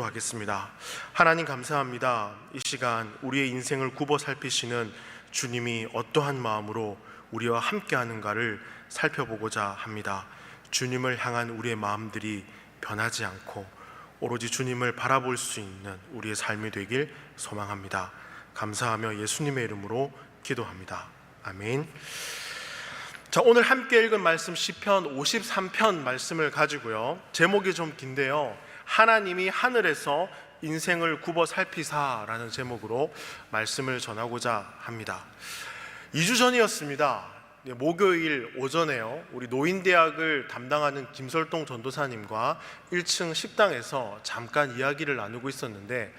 하겠습니다. 하나님 감사합니다. 이 시간 우리의 인생을 굽어 살피시는 주님이 어떠한 마음으로 우리와 함께 하는가를 살펴보고자 합니다. 주님을 향한 우리의 마음들이 변하지 않고 오로지 주님을 바라볼 수 있는 우리의 삶이 되길 소망합니다. 감사하며 예수님의 이름으로 기도합니다. 아멘. 자, 오늘 함께 읽은 말씀 시편 53편 말씀을 가지고요, 제목이 좀 긴데요, 하나님이 하늘에서 인생을 굽어 살피사라는 제목으로 말씀을 전하고자 합니다. 2주 전이었습니다. 목요일 오전에요, 우리 노인대학을 담당하는 김설동 전도사님과 1층 식당에서 잠깐 이야기를 나누고 있었는데,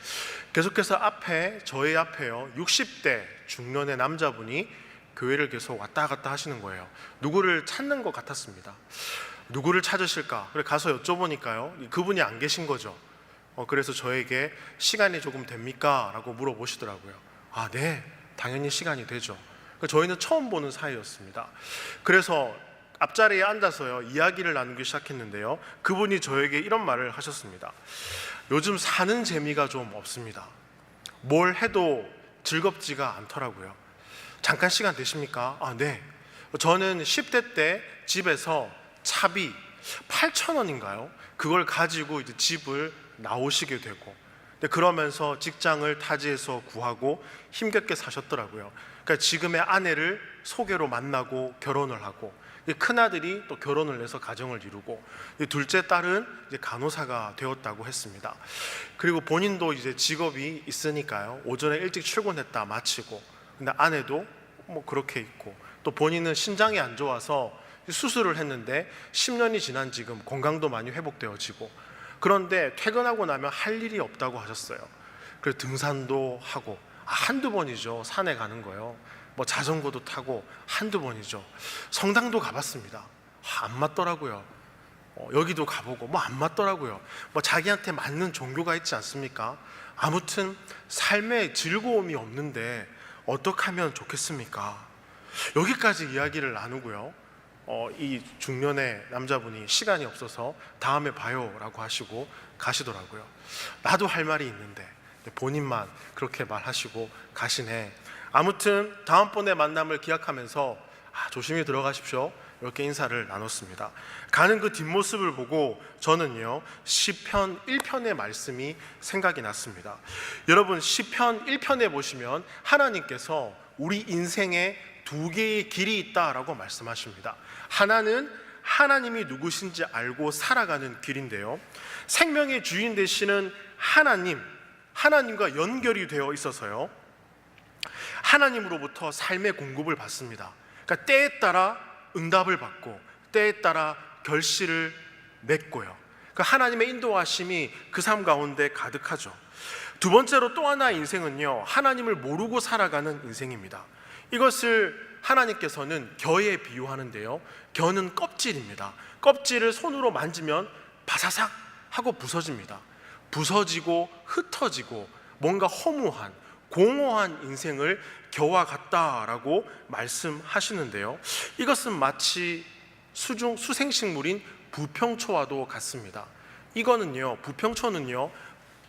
계속해서 저희 앞에요, 60대 중년의 남자분이 교회를 계속 왔다 갔다 하시는 거예요. 누구를 찾는 것 같았습니다. 누구를 찾으실까? 그래 가서 여쭤보니까요, 그분이 안 계신 거죠. 그래서 저에게 시간이 조금 됩니까? 라고 물어보시더라고요. 아, 네, 당연히 시간이 되죠. 저희는 처음 보는 사이였습니다. 그래서 앞자리에 앉아서요, 이야기를 나누기 시작했는데요, 그분이 저에게 이런 말을 하셨습니다. 요즘 사는 재미가 좀 없습니다. 뭘 해도 즐겁지가 않더라고요. 잠깐 시간 되십니까? 아, 네. 저는 10대 때 집에서 차비 8,000원인가요? 그걸 가지고 이제 집을 나오시게 되고, 그러면서 직장을 타지에서 구하고 힘겹게 사셨더라고요. 그러니까 지금의 아내를 소개로 만나고 결혼을 하고, 큰아들이 또 결혼을 해서 가정을 이루고, 둘째 딸은 이제 간호사가 되었다고 했습니다. 그리고 본인도 이제 직업이 있으니까요, 오전에 일찍 출근했다 마치고, 근데 아내도 뭐 그렇게 있고, 또 본인은 신장이 안 좋아서 수술을 했는데 10년이 지난 지금 건강도 많이 회복되어지고, 그런데 퇴근하고 나면 할 일이 없다고 하셨어요. 그래서 등산도 하고, 한두 번이죠, 산에 가는 거요. 뭐 자전거도 타고 한두 번이죠. 성당도 가봤습니다. 안 맞더라고요. 여기도 가보고 뭐 안 맞더라고요. 뭐 자기한테 맞는 종교가 있지 않습니까? 아무튼 삶에 즐거움이 없는데 어떻게 하면 좋겠습니까? 여기까지 이야기를 나누고요, 이 중년의 남자분이 시간이 없어서 다음에 봐요 라고 하시고 가시더라고요. 나도 할 말이 있는데 본인만 그렇게 말하시고 가시네. 아무튼 다음번에 만남을 기약하면서 조심히 들어가십시오, 이렇게 인사를 나눴습니다. 가는 그 뒷모습을 보고 저는요, 시편 1편의 말씀이 생각이 났습니다. 여러분, 시편 1편에 보시면 하나님께서 우리 인생에 두 개의 길이 있다라고 말씀하십니다. 하나는 하나님이 누구신지 알고 살아가는 길인데요, 생명의 주인 되시는 하나님과 연결이 되어 있어서요, 하나님으로부터 삶의 공급을 받습니다. 그러니까 때에 따라 응답을 받고 때에 따라 결실을 맺고요, 그 하나님의 인도하심이 그 삶 가운데 가득하죠. 두 번째로 또 하나의 인생은요, 하나님을 모르고 살아가는 인생입니다. 이것을 하나님께서는 겨에 비유하는데요, 겨는 껍질입니다. 껍질을 손으로 만지면 바사삭 하고 부서집니다. 부서지고 흩어지고 뭔가 허무한 공허한 인생을 겨와 같다라고 말씀하시는데요, 이것은 마치 수생식물인 부평초와도 같습니다. 이거는요, 부평초는요,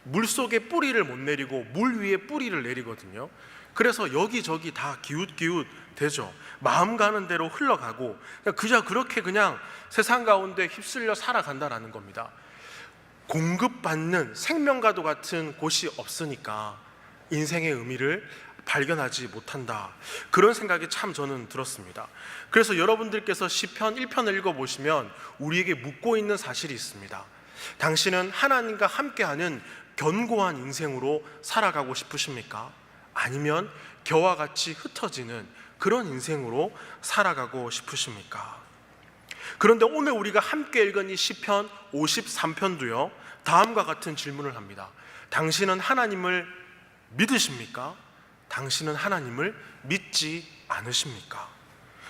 물속에 뿌리를 못 내리고 물 위에 뿌리를 내리거든요. 그래서 여기저기 다 기웃기웃 되죠. 마음 가는 대로 흘러가고 그저 그렇게 그냥 세상 가운데 휩쓸려 살아간다라는 겁니다. 공급받는 생명과도 같은 곳이 없으니까 인생의 의미를 발견하지 못한다, 그런 생각이 참 저는 들었습니다. 그래서 여러분들께서 시편 1편을 읽어보시면 우리에게 묻고 있는 사실이 있습니다. 당신은 하나님과 함께하는 견고한 인생으로 살아가고 싶으십니까? 아니면 겨와 같이 흩어지는 그런 인생으로 살아가고 싶으십니까? 그런데 오늘 우리가 함께 읽은 이 시편 53편도요, 다음과 같은 질문을 합니다. 당신은 하나님을 믿으십니까? 당신은 하나님을 믿지 않으십니까?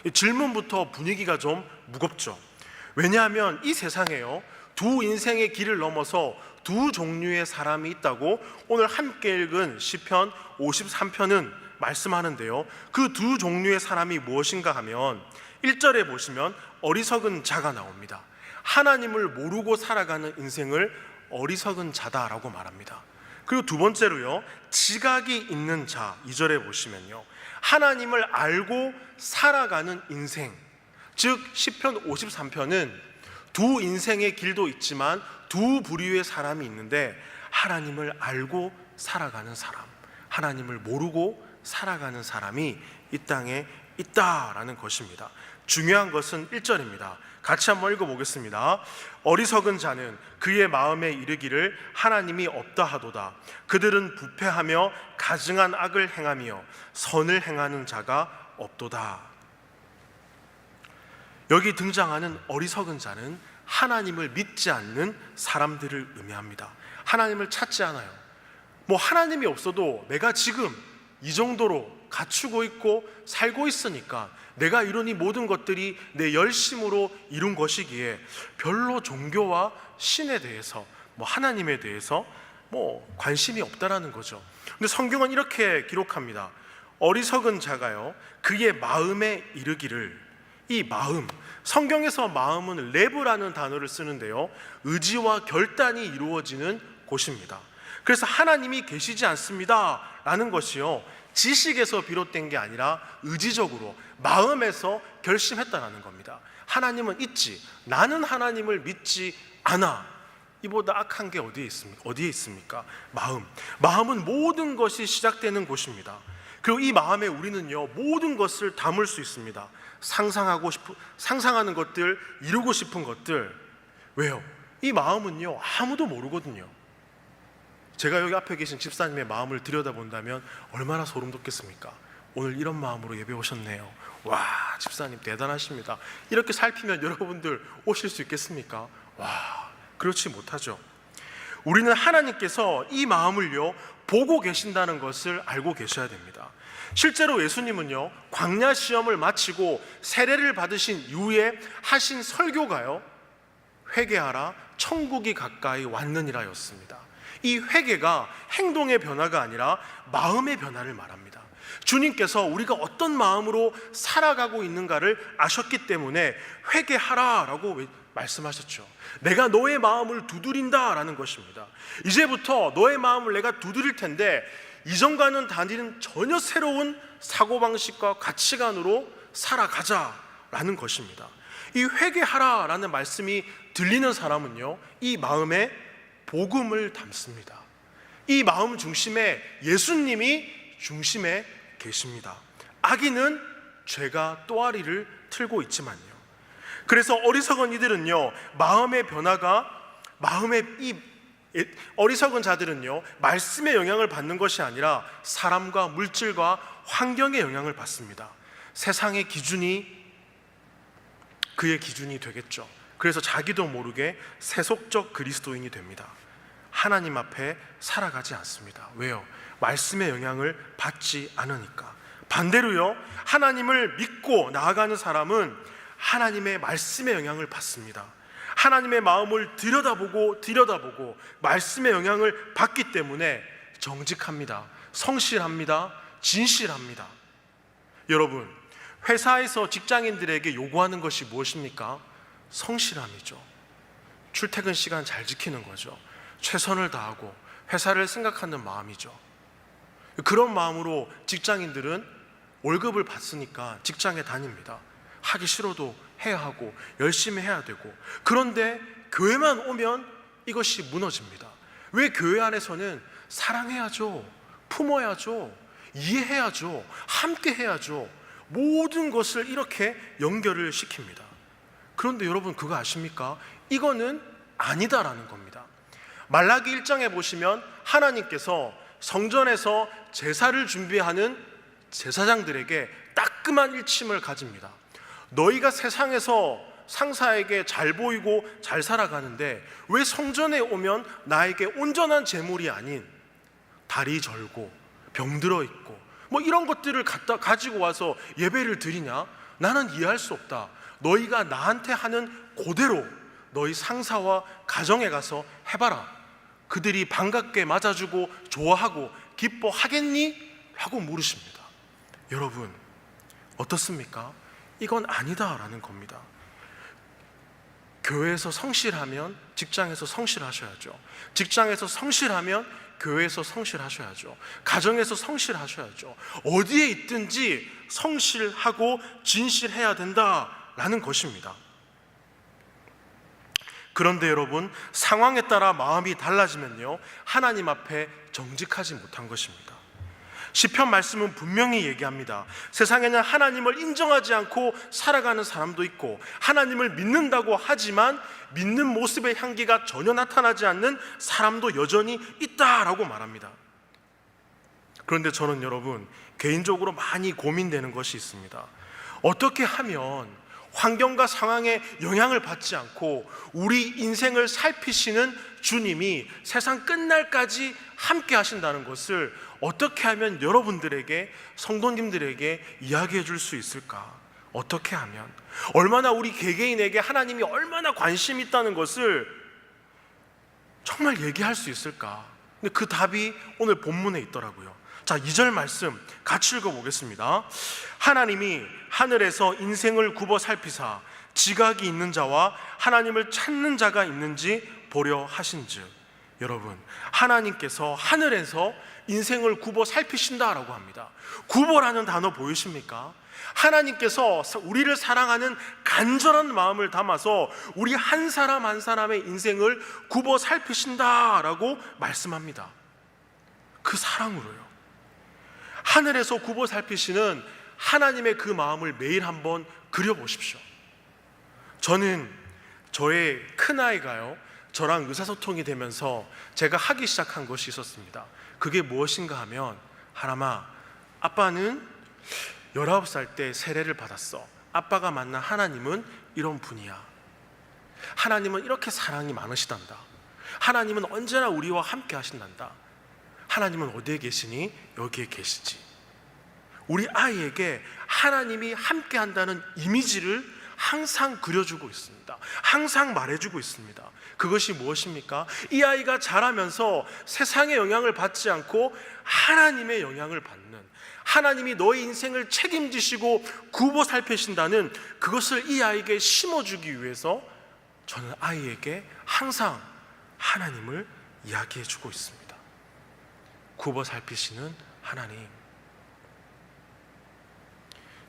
이 질문부터 분위기가 좀 무겁죠. 왜냐하면 이 세상에요, 두 인생의 길을 넘어서 두 종류의 사람이 있다고 오늘 함께 읽은 시편 53편은 말씀하는데요, 그 두 종류의 사람이 무엇인가 하면 1절에 보시면 어리석은 자가 나옵니다. 하나님을 모르고 살아가는 인생을 어리석은 자다라고 말합니다. 그리고 두 번째로요, 지각이 있는 자. 2절에 보시면요, 하나님을 알고 살아가는 인생, 즉 시편 53편은 두 인생의 길도 있지만 두 부류의 사람이 있는데, 하나님을 알고 살아가는 사람, 하나님을 모르고 살아가는 사람이 이 땅에 있다라는 것입니다. 중요한 것은 1절입니다. 같이 한번 읽어보겠습니다. 어리석은 자는 그의 마음에 이르기를 하나님이 없다 하도다. 그들은 부패하며 가증한 악을 행하며 선을 행하는 자가 없도다. 여기 등장하는 어리석은 자는 하나님을 믿지 않는 사람들을 의미합니다. 하나님을 찾지 않아요. 하나님이 없어도 내가 지금 이 정도로 갖추고 있고 살고 있으니까, 내가 이룬 이 모든 것들이 내 열심으로 이룬 것이기에 별로 종교와 신에 대해서, 하나님에 대해서 관심이 없다라는 거죠. 근데 성경은 이렇게 기록합니다. 어리석은 자가요, 그의 마음에 이르기를. 이 마음, 성경에서 마음은 레브라는 단어를 쓰는데요, 의지와 결단이 이루어지는 곳입니다. 그래서 하나님이 계시지 않습니다 라는 것이요, 지식에서 비롯된 게 아니라 의지적으로 마음에서 결심했다라는 겁니다. 하나님은 있지, 나는 하나님을 믿지 않아. 이보다 악한 게 어디에 있습니까? 마음은 모든 것이 시작되는 곳입니다. 그리고 이 마음에 우리는요, 모든 것을 담을 수 있습니다. 상상하는 것들, 이루고 싶은 것들. 왜요? 이 마음은요, 아무도 모르거든요. 제가 여기 앞에 계신 집사님의 마음을 들여다본다면 얼마나 소름 돋겠습니까? 오늘 이런 마음으로 예배 오셨네요. 와, 집사님 대단하십니다. 이렇게 살피면 여러분들 오실 수 있겠습니까? 와, 그렇지 못하죠. 우리는 하나님께서 이 마음을요, 보고 계신다는 것을 알고 계셔야 됩니다. 실제로 예수님은요, 광야 시험을 마치고 세례를 받으신 이후에 하신 설교가요, 회개하라, 천국이 가까이 왔느니라였습니다. 이 회개가 행동의 변화가 아니라 마음의 변화를 말합니다. 주님께서 우리가 어떤 마음으로 살아가고 있는가를 아셨기 때문에 회개하라라고 말씀하셨죠. 내가 너의 마음을 두드린다라는 것입니다. 이제부터 너의 마음을 내가 두드릴 텐데, 이전과는 다른 전혀 새로운 사고방식과 가치관으로 살아가자라는 것입니다. 이 회개하라라는 말씀이 들리는 사람은요, 이 마음에 복음을 담습니다. 이 마음 중심에 예수님이 중심에 계십니다. 악인은 죄가 또아리를 틀고 있지만요. 그래서 어리석은 이들은요, 어리석은 자들은요, 말씀의 영향을 받는 것이 아니라 사람과 물질과 환경의 영향을 받습니다. 세상의 기준이 그의 기준이 되겠죠. 그래서 자기도 모르게 세속적 그리스도인이 됩니다. 하나님 앞에 살아가지 않습니다. 왜요? 말씀의 영향을 받지 않으니까. 반대로요, 하나님을 믿고 나아가는 사람은 하나님의 말씀의 영향을 받습니다. 하나님의 마음을 들여다보고 말씀의 영향을 받기 때문에 정직합니다. 성실합니다. 진실합니다. 여러분, 회사에서 직장인들에게 요구하는 것이 무엇입니까? 성실함이죠. 출퇴근 시간 잘 지키는 거죠. 최선을 다하고 회사를 생각하는 마음이죠. 그런 마음으로 직장인들은 월급을 받으니까 직장에 다닙니다. 하기 싫어도 해야 하고 열심히 해야 되고. 그런데 교회만 오면 이것이 무너집니다. 왜 교회 안에서는 사랑해야죠, 품어야죠, 이해해야죠, 함께 해야죠, 모든 것을 이렇게 연결을 시킵니다. 그런데 여러분, 그거 아십니까? 이거는 아니다라는 겁니다. 말라기 1장에 보시면 하나님께서 성전에서 제사를 준비하는 제사장들에게 따끔한 일침을 가집니다. 너희가 세상에서 상사에게 잘 보이고 잘 살아가는데 왜 성전에 오면 나에게 온전한 제물이 아닌 다리 절고 병들어 있고 이런 것들을 가지고 와서 예배를 드리냐? 나는 이해할 수 없다. 너희가 나한테 하는 그대로 너희 상사와 가정에 가서 해봐라. 그들이 반갑게 맞아주고 좋아하고 기뻐하겠니? 라고 물으십니다. 여러분, 어떻습니까? 이건 아니다라는 겁니다. 교회에서 성실하면 직장에서 성실하셔야죠. 직장에서 성실하면 교회에서 성실하셔야죠. 가정에서 성실하셔야죠. 어디에 있든지 성실하고 진실해야 된다라는 것입니다. 그런데 여러분, 상황에 따라 마음이 달라지면요, 하나님 앞에 정직하지 못한 것입니다. 시편 말씀은 분명히 얘기합니다. 세상에는 하나님을 인정하지 않고 살아가는 사람도 있고, 하나님을 믿는다고 하지만 믿는 모습의 향기가 전혀 나타나지 않는 사람도 여전히 있다라고 말합니다. 그런데 저는 여러분, 개인적으로 많이 고민되는 것이 있습니다. 어떻게 하면 환경과 상황에 영향을 받지 않고 우리 인생을 살피시는 주님이 세상 끝날까지 함께 하신다는 것을 어떻게 하면 여러분들에게, 성도님들에게 이야기해 줄 수 있을까? 어떻게 하면, 얼마나 우리 개개인에게 하나님이 얼마나 관심이 있다는 것을 정말 얘기할 수 있을까? 근데 그 답이 오늘 본문에 있더라고요. 자, 2절 말씀 같이 읽어보겠습니다. 하나님이 하늘에서 인생을 굽어 살피사 지각이 있는 자와 하나님을 찾는 자가 있는지 보려 하신즉. 여러분, 하나님께서 하늘에서 인생을 굽어 살피신다라고 합니다. 굽어라는 단어 보이십니까? 하나님께서 우리를 사랑하는 간절한 마음을 담아서 우리 한 사람 한 사람의 인생을 굽어 살피신다라고 말씀합니다. 그 사랑으로요. 하늘에서 굽어 살피시는 하나님의 그 마음을 매일 한번 그려보십시오. 저는 저의 큰아이가요, 저랑 의사소통이 되면서 제가 하기 시작한 것이 있었습니다. 그게 무엇인가 하면, 하람아, 아빠는 19살 때 세례를 받았어. 아빠가 만난 하나님은 이런 분이야. 하나님은 이렇게 사랑이 많으시단다. 하나님은 언제나 우리와 함께 하신단다. 하나님은 어디에 계시니? 여기에 계시지. 우리 아이에게 하나님이 함께 한다는 이미지를 항상 그려주고 있습니다. 항상 말해주고 있습니다. 그것이 무엇입니까? 이 아이가 자라면서 세상의 영향을 받지 않고 하나님의 영향을 받는, 하나님이 너의 인생을 책임지시고 굽어 살피신다는 그것을 이 아이에게 심어주기 위해서 저는 아이에게 항상 하나님을 이야기해주고 있습니다. 굽어 살피시는 하나님.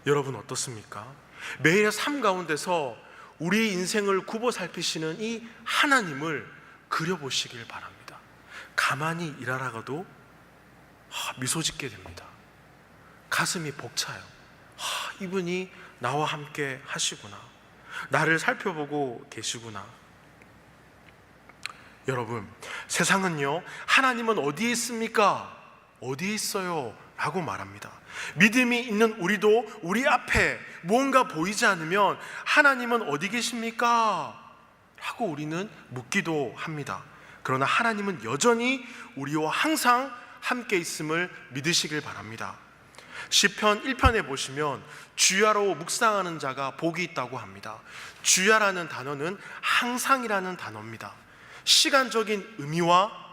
여러분 어떻습니까? 매일의 삶 가운데서 우리 인생을 굽어 살피시는 이 하나님을 그려보시길 바랍니다. 가만히 일하다가도 미소 짓게 됩니다. 가슴이 벅차요. 이분이 나와 함께 하시구나. 나를 살펴보고 계시구나. 여러분, 세상은요, 하나님은 어디에 있습니까? 어디에 있어요? 라고 말합니다. 믿음이 있는 우리도 우리 앞에 무언가 보이지 않으면 하나님은 어디 계십니까? 라고 우리는 묻기도 합니다. 그러나 하나님은 여전히 우리와 항상 함께 있음을 믿으시길 바랍니다. 시편 1편에 보시면 주야로 묵상하는 자가 복이 있다고 합니다. 주야라는 단어는 항상이라는 단어입니다. 시간적인 의미와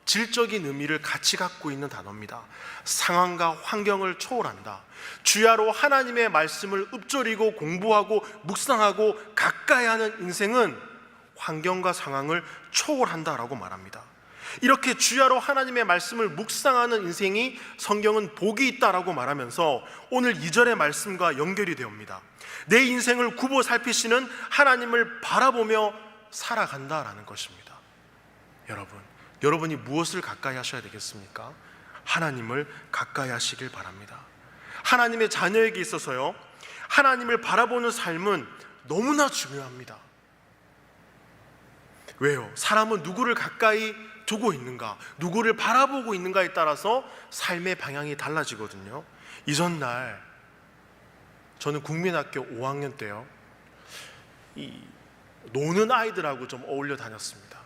질적인 의미를 같이 갖고 있는 단어입니다. 상황과 환경을 초월한다. 주야로 하나님의 말씀을 읊조리고 공부하고 묵상하고 가까이 하는 인생은 환경과 상황을 초월한다라고 말합니다. 이렇게 주야로 하나님의 말씀을 묵상하는 인생이 성경은 복이 있다라고 말하면서 오늘 2절의 말씀과 연결이 되옵니다. 내 인생을 굽어 살피시는 하나님을 바라보며 살아간다라는 것입니다. 여러분이 무엇을 가까이 하셔야 되겠습니까? 하나님을 가까이 하시길 바랍니다. 하나님의 자녀에게 있어서요, 하나님을 바라보는 삶은 너무나 중요합니다. 왜요? 사람은 누구를 가까이 두고 있는가, 누구를 바라보고 있는가에 따라서 삶의 방향이 달라지거든요. 이전날 저는 국민학교 5학년 때요, 노는 아이들하고 좀 어울려 다녔습니다.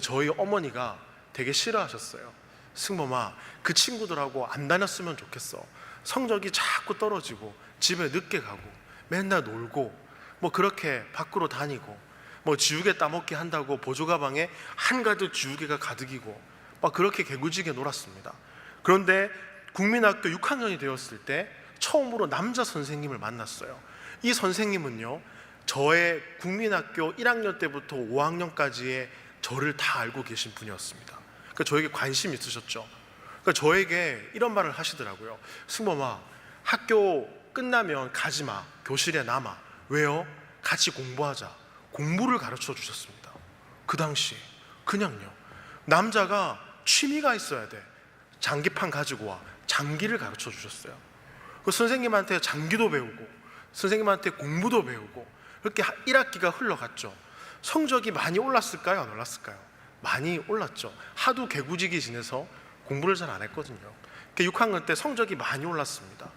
저희 어머니가 되게 싫어하셨어요. 승범아, 그 친구들하고 안 다녔으면 좋겠어. 성적이 자꾸 떨어지고 집에 늦게 가고 맨날 놀고 그렇게 밖으로 다니고 지우개 따먹기 한다고 보조가방에 한가득 지우개가 가득이고 그렇게 개구지게 놀았습니다. 그런데 국민학교 6학년이 되었을 때 처음으로 남자 선생님을 만났어요. 이 선생님은요, 저의 국민학교 1학년 때부터 5학년까지의 저를 다 알고 계신 분이었습니다. 그러니까 저에게 관심이 있으셨죠. 그러니까 저에게 이런 말을 하시더라고요. 승범아, 학교 끝나면 가지마, 교실에 남아. 왜요? 같이 공부하자. 공부를 가르쳐 주셨습니다. 그 당시에 그냥요. 남자가 취미가 있어야 돼. 장기판 가지고 와. 장기를 가르쳐 주셨어요. 그 선생님한테 장기도 배우고 선생님한테 공부도 배우고 그렇게 1학기가 흘러갔죠. 성적이 많이 올랐을까요? 안 올랐을까요? 많이 올랐죠. 하도 개구지기 지내서 공부를 잘 안 했거든요. 6학년 때 성적이 많이 올랐습니다.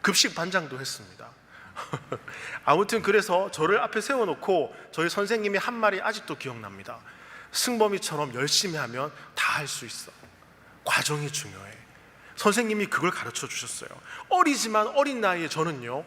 급식 반장도 했습니다. 아무튼 그래서 저를 앞에 세워놓고 저희 선생님이 한 말이 아직도 기억납니다. 승범이처럼 열심히 하면 다 할 수 있어. 과정이 중요해. 선생님이 그걸 가르쳐 주셨어요. 어리지만 어린 나이에 저는요,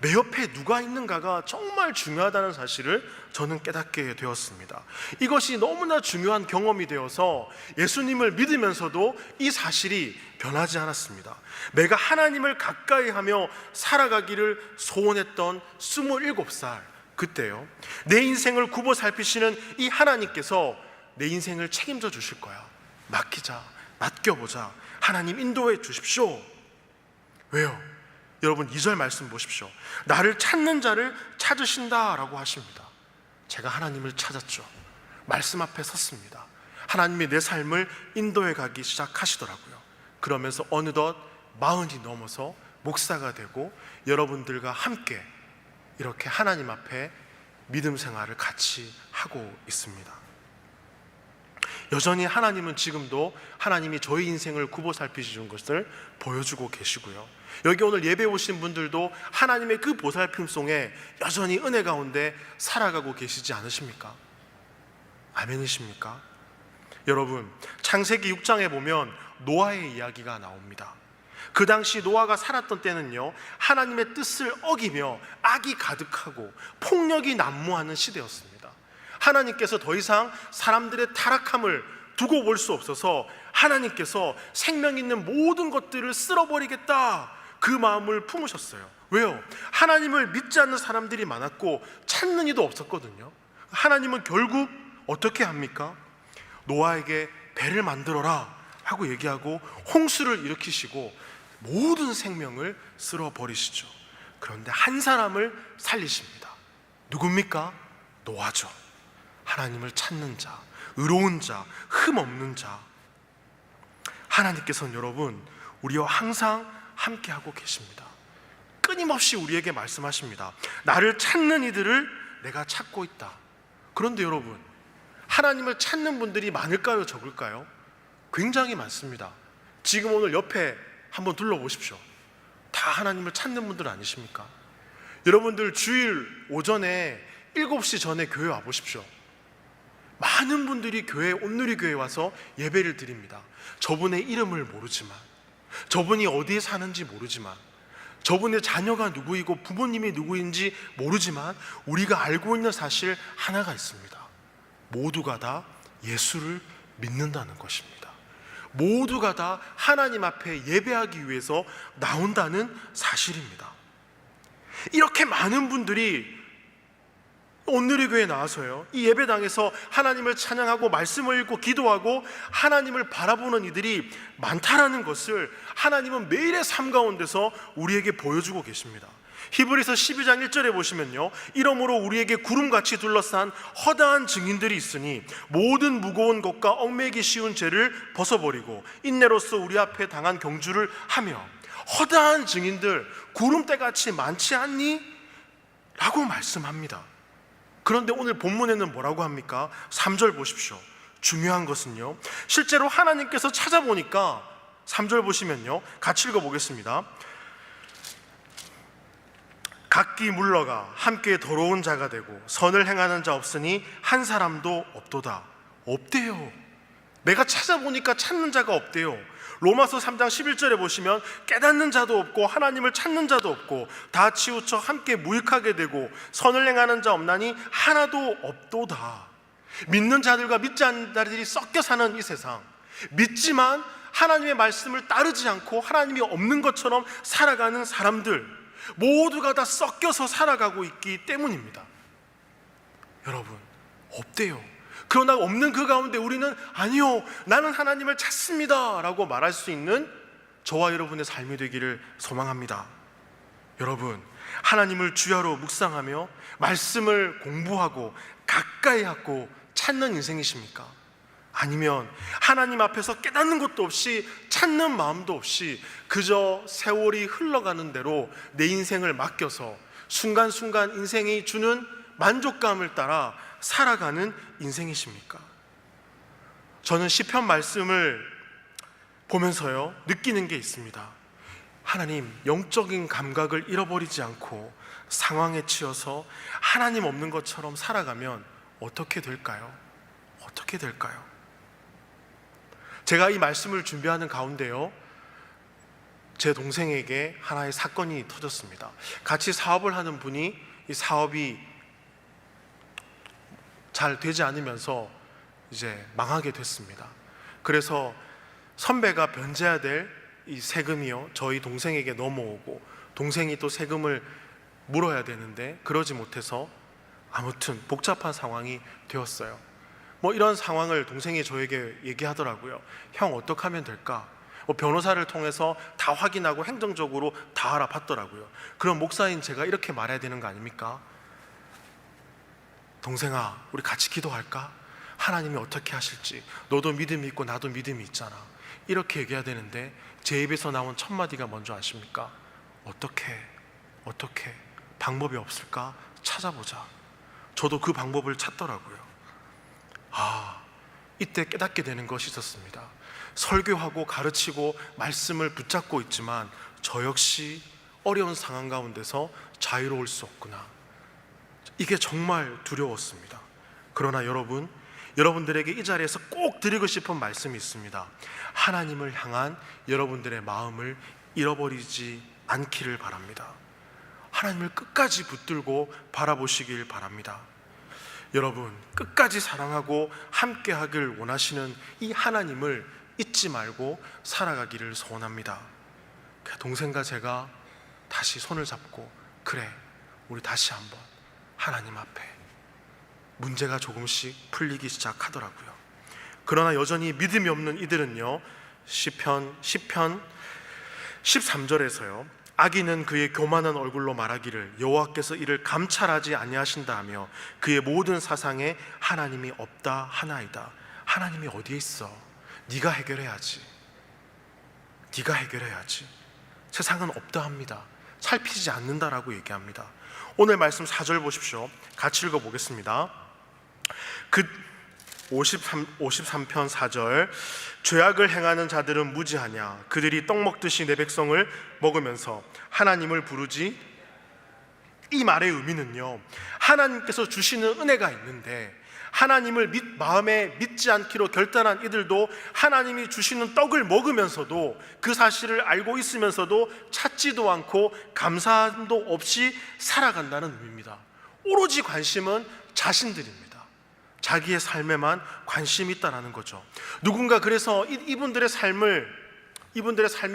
내 옆에 누가 있는가가 정말 중요하다는 사실을 저는 깨닫게 되었습니다. 이것이 너무나 중요한 경험이 되어서 예수님을 믿으면서도 이 사실이 변하지 않았습니다. 내가 하나님을 가까이 하며 살아가기를 소원했던 27살 그때요, 내 인생을 굽어 살피시는 이 하나님께서 내 인생을 책임져 주실 거야. 맡기자, 맡겨보자. 하나님 인도해 주십시오. 왜요? 여러분 2절 말씀 보십시오. 나를 찾는 자를 찾으신다라고 하십니다. 제가 하나님을 찾았죠. 말씀 앞에 섰습니다. 하나님이 내 삶을 인도해 가기 시작하시더라고요. 그러면서 어느덧 40이 넘어서 목사가 되고 여러분들과 함께 이렇게 하나님 앞에 믿음 생활을 같이 하고 있습니다. 여전히 하나님은 지금도 하나님이 저희 인생을 굽어 살피시는 것을 보여주고 계시고요. 여기 오늘 예배 오신 분들도 하나님의 그 보살핌 속에 여전히 은혜 가운데 살아가고 계시지 않으십니까? 아멘이십니까? 여러분, 창세기 6장에 보면 노아의 이야기가 나옵니다. 그 당시 노아가 살았던 때는요, 하나님의 뜻을 어기며 악이 가득하고 폭력이 난무하는 시대였습니다. 하나님께서 더 이상 사람들의 타락함을 두고 볼 수 없어서 하나님께서 생명 있는 모든 것들을 쓸어버리겠다, 그 마음을 품으셨어요. 왜요? 하나님을 믿지 않는 사람들이 많았고 찾는 이도 없었거든요. 하나님은 결국 어떻게 합니까? 노아에게 배를 만들어라 하고 얘기하고 홍수를 일으키시고 모든 생명을 쓸어버리시죠. 그런데 한 사람을 살리십니다. 누굽니까? 노아죠. 하나님을 찾는 자, 의로운 자, 흠 없는 자. 하나님께서는 여러분 우리와 항상 함께하고 계십니다. 끊임없이 우리에게 말씀하십니다. 나를 찾는 이들을 내가 찾고 있다. 그런데 여러분, 하나님을 찾는 분들이 많을까요? 적을까요? 굉장히 많습니다. 지금 오늘 옆에 한번 둘러보십시오. 다 하나님을 찾는 분들 아니십니까? 여러분들 주일 오전에 7시 전에 교회 와보십시오. 많은 분들이 교회, 온누리교회에 와서 예배를 드립니다. 저분의 이름을 모르지만, 저분이 어디에 사는지 모르지만, 저분의 자녀가 누구이고 부모님이 누구인지 모르지만 우리가 알고 있는 사실 하나가 있습니다. 모두가 다 예수를 믿는다는 것입니다. 모두가 다 하나님 앞에 예배하기 위해서 나온다는 사실입니다. 이렇게 많은 분들이 온누리교회에 나와서요, 이 예배당에서 하나님을 찬양하고 말씀을 읽고 기도하고 하나님을 바라보는 이들이 많다라는 것을 하나님은 매일의 삶 가운데서 우리에게 보여주고 계십니다. 히브리서 12장 1절에 보시면요, 이러므로 우리에게 구름같이 둘러싼 허다한 증인들이 있으니 모든 무거운 것과 얽매기 쉬운 죄를 벗어버리고 인내로서 우리 앞에 당한 경주를 하며. 허다한 증인들, 구름대같이 많지 않니? 라고 말씀합니다. 그런데 오늘 본문에는 뭐라고 합니까? 3절 보십시오. 중요한 것은요, 실제로 하나님께서 찾아보니까 3절 보시면요, 같이 읽어보겠습니다. 각기 물러가 함께 더러운 자가 되고 선을 행하는 자 없으니 한 사람도 없도다. 없대요. 내가 찾아보니까 찾는 자가 없대요. 로마서 3장 11절에 보시면 깨닫는 자도 없고 하나님을 찾는 자도 없고 다 치우쳐 함께 무익하게 되고 선을 행하는 자 없나니 하나도 없도다. 믿는 자들과 믿지 않는 자들이 섞여 사는 이 세상, 믿지만 하나님의 말씀을 따르지 않고 하나님이 없는 것처럼 살아가는 사람들, 모두가 다 섞여서 살아가고 있기 때문입니다. 여러분, 없대요. 그러나 없는 그 가운데 우리는 아니요, 나는 하나님을 찾습니다 라고 말할 수 있는 저와 여러분의 삶이 되기를 소망합니다. 여러분, 하나님을 주야로 묵상하며 말씀을 공부하고 가까이 하고 찾는 인생이십니까? 아니면 하나님 앞에서 깨닫는 것도 없이 찾는 마음도 없이 그저 세월이 흘러가는 대로 내 인생을 맡겨서 순간순간 인생이 주는 만족감을 따라 살아가는 인생이십니까? 저는 시편 말씀을 보면서요, 느끼는 게 있습니다. 하나님, 영적인 감각을 잃어버리지 않고 상황에 치여서 하나님 없는 것처럼 살아가면 어떻게 될까요? 어떻게 될까요? 제가 이 말씀을 준비하는 가운데요, 제 동생에게 하나의 사건이 터졌습니다. 같이 사업을 하는 분이 이 사업이 잘 되지 않으면서 이제 망하게 됐습니다. 그래서 선배가 변제해야 될 이 세금이요, 저희 동생에게 넘어오고 동생이 또 세금을 물어야 되는데 그러지 못해서 아무튼 복잡한 상황이 되었어요. 이런 상황을 동생이 저에게 얘기하더라고요. 형, 어떻게 하면 될까? 변호사를 통해서 다 확인하고 행정적으로 다 알아봤더라고요. 그럼 목사인 제가 이렇게 말해야 되는 거 아닙니까? 동생아, 우리 같이 기도할까? 하나님이 어떻게 하실지, 너도 믿음이 있고 나도 믿음이 있잖아, 이렇게 얘기해야 되는데 제 입에서 나온 첫 마디가 뭔지 아십니까? 어떻게 방법이 없을까? 찾아보자. 저도 그 방법을 찾더라고요. 이때 깨닫게 되는 것이 있었습니다. 설교하고 가르치고 말씀을 붙잡고 있지만 저 역시 어려운 상황 가운데서 자유로울 수 없구나. 이게 정말 두려웠습니다. 그러나 여러분들에게 이 자리에서 꼭 드리고 싶은 말씀이 있습니다. 하나님을 향한 여러분들의 마음을 잃어버리지 않기를 바랍니다. 하나님을 끝까지 붙들고 바라보시길 바랍니다. 여러분, 끝까지 사랑하고 함께하길 원하시는 이 하나님을 잊지 말고 살아가기를 소원합니다. 동생과 제가 다시 손을 잡고, 그래, 우리 다시 한번 하나님 앞에, 문제가 조금씩 풀리기 시작하더라고요. 그러나 여전히 믿음이 없는 이들은요, 시편 13절에서요, 악인은 그의 교만한 얼굴로 말하기를 여호와께서 이를 감찰하지 아니하신다 하며 그의 모든 사상에 하나님이 없다 하나이다. 하나님이 어디에 있어? 네가 해결해야지. 네가 해결해야지. 세상은 없다 합니다. 살피지 않는다라고 얘기합니다. 오늘 말씀 4절 보십시오. 같이 읽어보겠습니다. 53편 4절, 죄악을 행하는 자들은 무지하냐? 그들이 떡 먹듯이 내 백성을 먹으면서 하나님을 부르지. 이 말의 의미는요, 하나님께서 주시는 은혜가 있는데 하나님을 마음에 믿지 않기로 결단한 이들도 하나님이 주시는 떡을 먹으면서도 그 사실을 알고 있으면서도 찾지도 않고 감사함도 없이 살아간다는 의미입니다. 오로지 관심은 자신들입니다. 자기의 삶에만 관심이 있다라는 거죠. 누군가 그래서 이분들의 삶의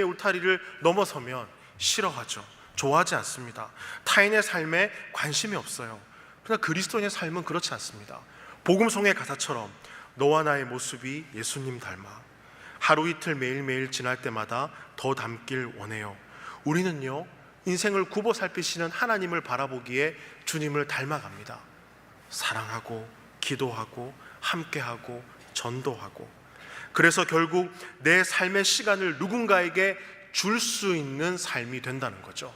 울타리를 넘어서면 싫어하죠. 좋아하지 않습니다. 타인의 삶에 관심이 없어요. 그러나 그리스도인의 삶은 그렇지 않습니다. 복음송의 가사처럼 너와 나의 모습이 예수님 닮아 하루 이틀 매일매일 지날 때마다 더 닮길 원해요. 우리는요, 인생을 굽어 살피시는 하나님을 바라보기에 주님을 닮아갑니다. 사랑하고 기도하고 함께하고 전도하고, 그래서 결국 내 삶의 시간을 누군가에게 줄 수 있는 삶이 된다는 거죠.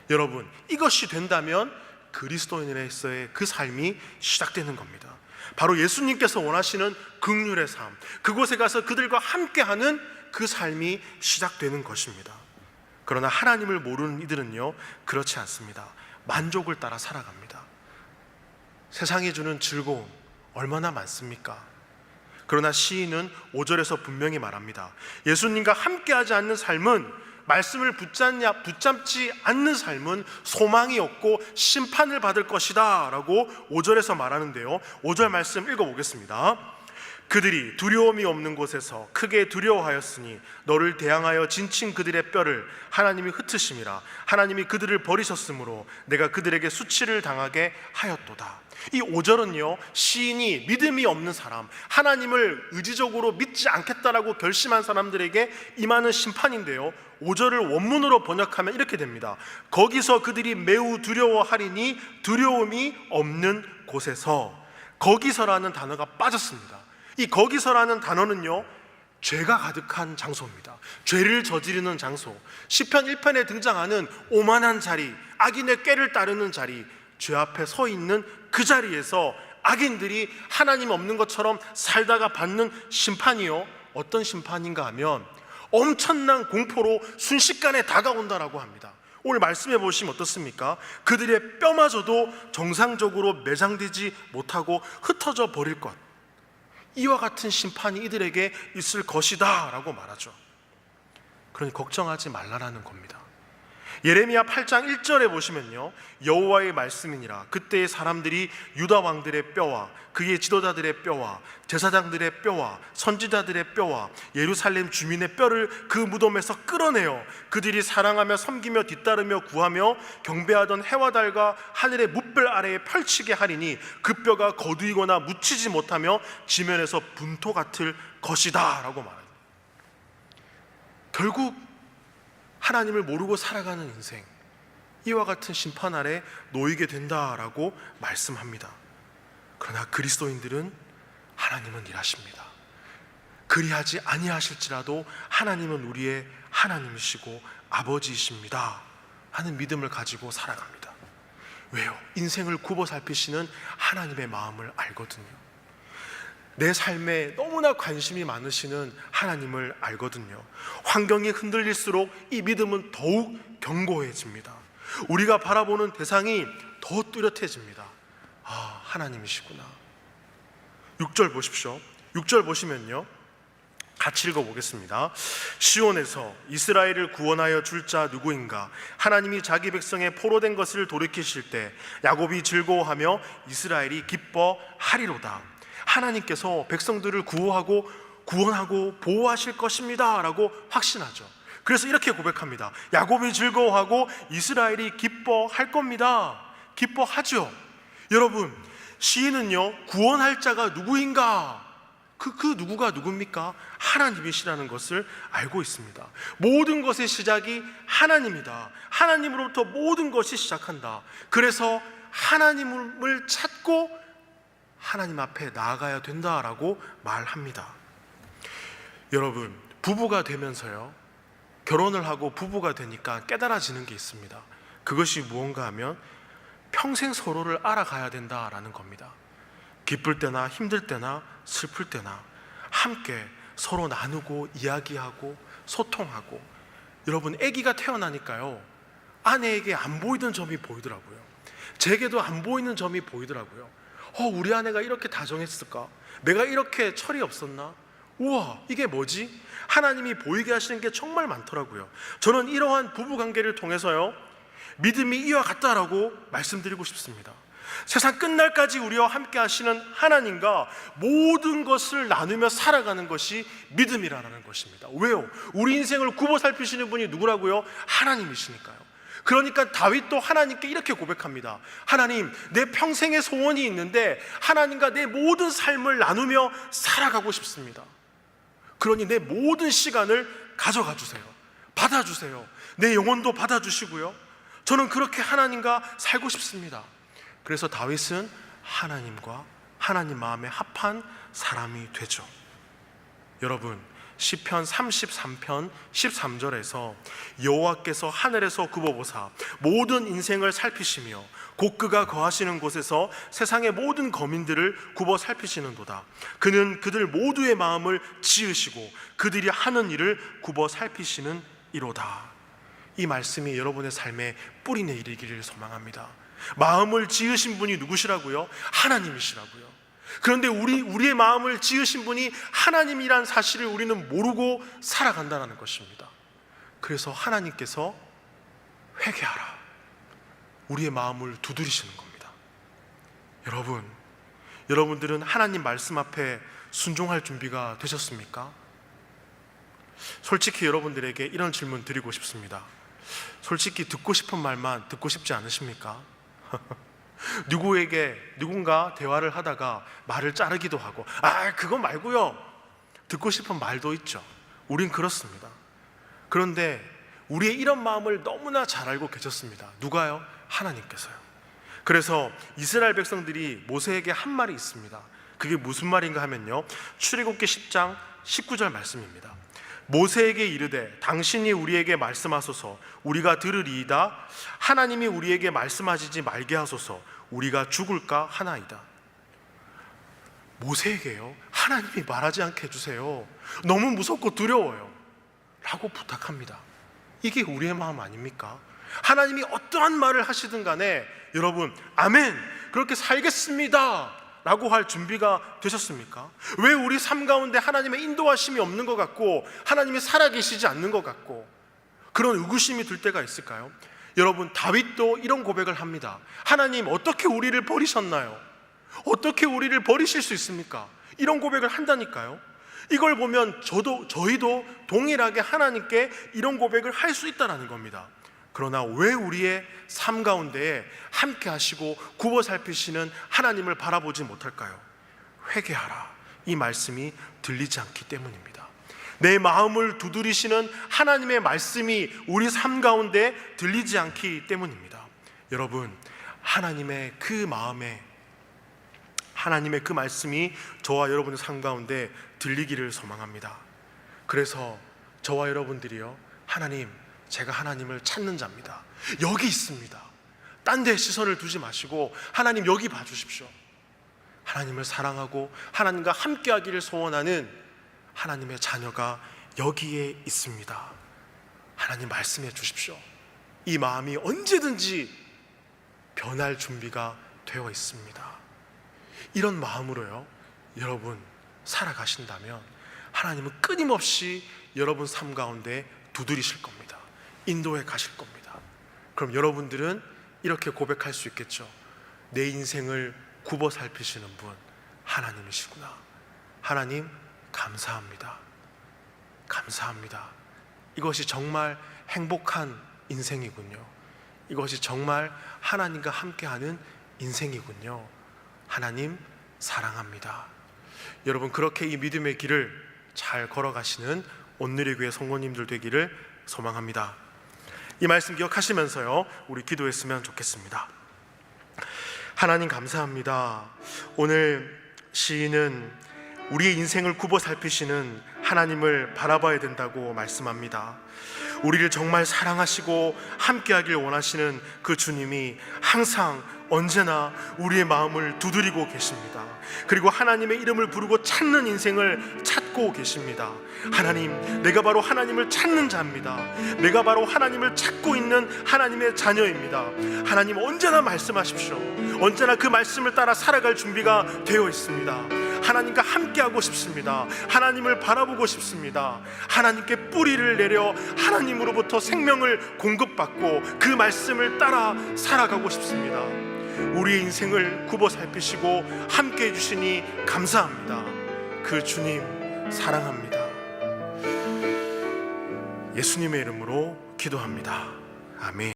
여러분, 이것이 된다면 그리스도인으로서의 그 삶이 시작되는 겁니다. 바로 예수님께서 원하시는 긍휼의 삶, 그곳에 가서 그들과 함께하는 그 삶이 시작되는 것입니다. 그러나 하나님을 모르는 이들은요, 그렇지 않습니다. 만족을 따라 살아갑니다. 세상이 주는 즐거움 얼마나 많습니까? 그러나 시인은 5절에서 분명히 말합니다. 예수님과 함께하지 않는 삶은, 말씀을 붙잡지 않는 삶은 소망이 없고 심판을 받을 것이다 라고 5절에서 말하는데요, 5절 말씀 읽어보겠습니다. 그들이 두려움이 없는 곳에서 크게 두려워하였으니 너를 대항하여 진친 그들의 뼈를 하나님이 흩으심이라. 하나님이 그들을 버리셨으므로 내가 그들에게 수치를 당하게 하였도다. 이 5절은요, 시인이 믿음이 없는 사람, 하나님을 의지적으로 믿지 않겠다라고 결심한 사람들에게 임하는 심판인데요, 5절을 원문으로 번역하면 이렇게 됩니다. 거기서 그들이 매우 두려워하리니 두려움이 없는 곳에서. 거기서라는 단어가 빠졌습니다. 이 거기서라는 단어는요, 죄가 가득한 장소입니다. 죄를 저지르는 장소, 시편 1편에 등장하는 오만한 자리, 악인의 꾀를 따르는 자리, 죄 앞에 서 있는 그 자리에서 악인들이 하나님 없는 것처럼 살다가 받는 심판이요, 어떤 심판인가 하면 엄청난 공포로 순식간에 다가온다라고 합니다. 오늘 말씀해 보시면 어떻습니까? 그들의 뼈마저도 정상적으로 매장되지 못하고 흩어져 버릴 것, 이와 같은 심판이 이들에게 있을 것이다 라고 말하죠. 그러니 걱정하지 말라라는 겁니다. 예레미야 8장 1절에 보시면요, 여호와의 말씀이니라. 그때의 사람들이 유다 왕들의 뼈와 그의 지도자들의 뼈와 제사장들의 뼈와 선지자들의 뼈와 예루살렘 주민의 뼈를 그 무덤에서 끌어내어 그들이 사랑하며 섬기며 뒤따르며 구하며 경배하던 해와 달과 하늘의 뭇별 아래에 펼치게 하리니 그 뼈가 거두이거나 묻히지 못하며 지면에서 분토 같을 것이다 라고 말합니다. 결국 하나님을 모르고 살아가는 인생, 이와 같은 심판 아래 놓이게 된다라고 말씀합니다. 그러나 그리스도인들은 하나님은 일하십니다. 그리하지 아니하실지라도 하나님은 우리의 하나님이시고 아버지이십니다 하는 믿음을 가지고 살아갑니다. 왜요? 인생을 굽어 살피시는 하나님의 마음을 알거든요. 내 삶에 너무나 관심이 많으시는 하나님을 알거든요. 환경이 흔들릴수록 이 믿음은 더욱 견고해집니다. 우리가 바라보는 대상이 더 뚜렷해집니다. 아, 하나님이시구나. 6절 보십시오. 6절 보시면요, 같이 읽어보겠습니다. 시온에서 이스라엘을 구원하여 줄 자 누구인가? 하나님이 자기 백성의 포로된 것을 돌이키실 때 야곱이 즐거워하며 이스라엘이 기뻐하리로다. 하나님께서 백성들을 구원하고 보호하실 것입니다 라고 확신하죠. 그래서 이렇게 고백합니다. 야곱이 즐거워하고 이스라엘이 기뻐할 겁니다. 기뻐하죠. 여러분, 시인은요, 구원할 자가 누구인가? 그 누구가 누굽니까? 하나님이시라는 것을 알고 있습니다. 모든 것의 시작이 하나님이다. 하나님으로부터 모든 것이 시작한다. 그래서 하나님을 찾고 하나님 앞에 나아가야 된다라고 말합니다. 여러분, 부부가 되면서요, 결혼을 하고 부부가 되니까 깨달아지는 게 있습니다. 그것이 무언가 하면 평생 서로를 알아가야 된다라는 겁니다. 기쁠 때나 힘들 때나 슬플 때나 함께 서로 나누고 이야기하고 소통하고. 여러분, 아기가 태어나니까요, 아내에게 안 보이던 점이 보이더라고요. 제게도 안 보이는 점이 보이더라고요. 우리 아내가 이렇게 다정했을까? 내가 이렇게 철이 없었나? 우와, 이게 뭐지? 하나님이 보이게 하시는 게 정말 많더라고요. 저는 이러한 부부관계를 통해서요, 믿음이 이와 같다라고 말씀드리고 싶습니다. 세상 끝날까지 우리와 함께 하시는 하나님과 모든 것을 나누며 살아가는 것이 믿음이라는 것입니다. 왜요? 우리 인생을 굽어 살피시는 분이 누구라고요? 하나님이시니까요. 그러니까 다윗도 하나님께 이렇게 고백합니다. 하나님, 내 평생의 소원이 있는데 하나님과 내 모든 삶을 나누며 살아가고 싶습니다. 그러니 내 모든 시간을 가져가 주세요. 받아주세요. 내 영혼도 받아주시고요. 저는 그렇게 하나님과 살고 싶습니다. 그래서 다윗은 하나님과 하나님 마음에 합한 사람이 되죠. 여러분, 시편 33편 13절에서 여호와께서 하늘에서 굽어보사 모든 인생을 살피시며 곧 그가 거하시는 곳에서 세상의 모든 거민들을 굽어 살피시는도다. 그는 그들 모두의 마음을 지으시고 그들이 하는 일을 굽어 살피시는 이로다. 이 말씀이 여러분의 삶에 뿌리 내리기를 소망합니다. 마음을 지으신 분이 누구시라고요? 하나님이시라고요. 그런데 우리의 마음을 지으신 분이 하나님이란 사실을 우리는 모르고 살아간다는 것입니다. 그래서 하나님께서 회개하라, 우리의 마음을 두드리시는 겁니다. 여러분들은 하나님 말씀 앞에 순종할 준비가 되셨습니까? 솔직히 여러분들에게 이런 질문 드리고 싶습니다. 솔직히 듣고 싶은 말만 듣고 싶지 않으십니까? 누군가 대화를 하다가 말을 자르기도 하고, 그거 말고요, 듣고 싶은 말도 있죠. 우린 그렇습니다. 그런데 우리의 이런 마음을 너무나 잘 알고 계셨습니다. 누가요? 하나님께서요. 그래서 이스라엘 백성들이 모세에게 한 말이 있습니다. 그게 무슨 말인가 하면요, 출애굽기 10장 19절 말씀입니다. 모세에게 이르되 당신이 우리에게 말씀하소서 우리가 들으리이다. 하나님이 우리에게 말씀하시지 말게 하소서 우리가 죽을까 하나이다. 모세에게요, 하나님이 말하지 않게 해주세요. 너무 무섭고 두려워요 라고 부탁합니다. 이게 우리의 마음 아닙니까? 하나님이 어떠한 말을 하시든 간에 여러분, 아멘, 그렇게 살겠습니다 라고 할 준비가 되셨습니까? 왜 우리 삶 가운데 하나님의 인도하심이 없는 것 같고 하나님이 살아계시지 않는 것 같고 그런 의구심이 들 때가 있을까요? 여러분, 다윗도 이런 고백을 합니다. 하나님, 어떻게 우리를 버리셨나요? 어떻게 우리를 버리실 수 있습니까? 이런 고백을 한다니까요. 이걸 보면 저희도 동일하게 하나님께 이런 고백을 할 수 있다는 겁니다. 그러나 왜 우리의 삶 가운데에 함께 하시고 굽어 살피시는 하나님을 바라보지 못할까요? 회개하라, 이 말씀이 들리지 않기 때문입니다. 내 마음을 두드리시는 하나님의 말씀이 우리 삶 가운데 들리지 않기 때문입니다. 여러분, 하나님의 그 말씀이 저와 여러분의 삶 가운데 들리기를 소망합니다. 그래서 저와 여러분들이요, 하나님, 제가 하나님을 찾는 자입니다. 여기 있습니다. 딴 데 시선을 두지 마시고 하나님 여기 봐주십시오. 하나님을 사랑하고 하나님과 함께하기를 소원하는 하나님의 자녀가 여기에 있습니다. 하나님 말씀해 주십시오. 이 마음이 언제든지 변할 준비가 되어 있습니다. 이런 마음으로요, 여러분 살아가신다면 하나님은 끊임없이 여러분 삶 가운데 두드리실 겁니다. 인도해 가실 겁니다. 그럼 여러분들은 이렇게 고백할 수 있겠죠. 내 인생을 굽어 살피시는 분 하나님이시구나. 하나님 감사합니다. 감사합니다. 이것이 정말 행복한 인생이군요. 이것이 정말 하나님과 함께하는 인생이군요. 하나님 사랑합니다. 여러분, 그렇게 이 믿음의 길을 잘 걸어가시는 온누리 교회 성도님들 되기를 소망합니다. 이 말씀 기억하시면서요, 우리 기도했으면 좋겠습니다. 하나님 감사합니다. 오늘 시인은 우리의 인생을 굽어 살피시는 하나님을 바라봐야 된다고 말씀합니다. 우리를 정말 사랑하시고 함께하길 원하시는 그 주님이 항상 언제나 우리의 마음을 두드리고 계십니다. 그리고 하나님의 이름을 부르고 찾는 인생을 찾고 계십니다. 하나님, 내가 바로 하나님을 찾는 자입니다. 내가 바로 하나님을 찾고 있는 하나님의 자녀입니다. 하나님, 언제나 말씀하십시오. 언제나 그 말씀을 따라 살아갈 준비가 되어 있습니다. 하나님과 함께하고 싶습니다. 하나님을 바라보고 싶습니다. 하나님께 뿌리를 내려 하나님으로부터 생명을 공급받고 그 말씀을 따라 살아가고 싶습니다. 우리의 인생을 굽어 살피시고 함께 해주시니 감사합니다. 그 주님 사랑합니다. 예수님의 이름으로 기도합니다. 아멘.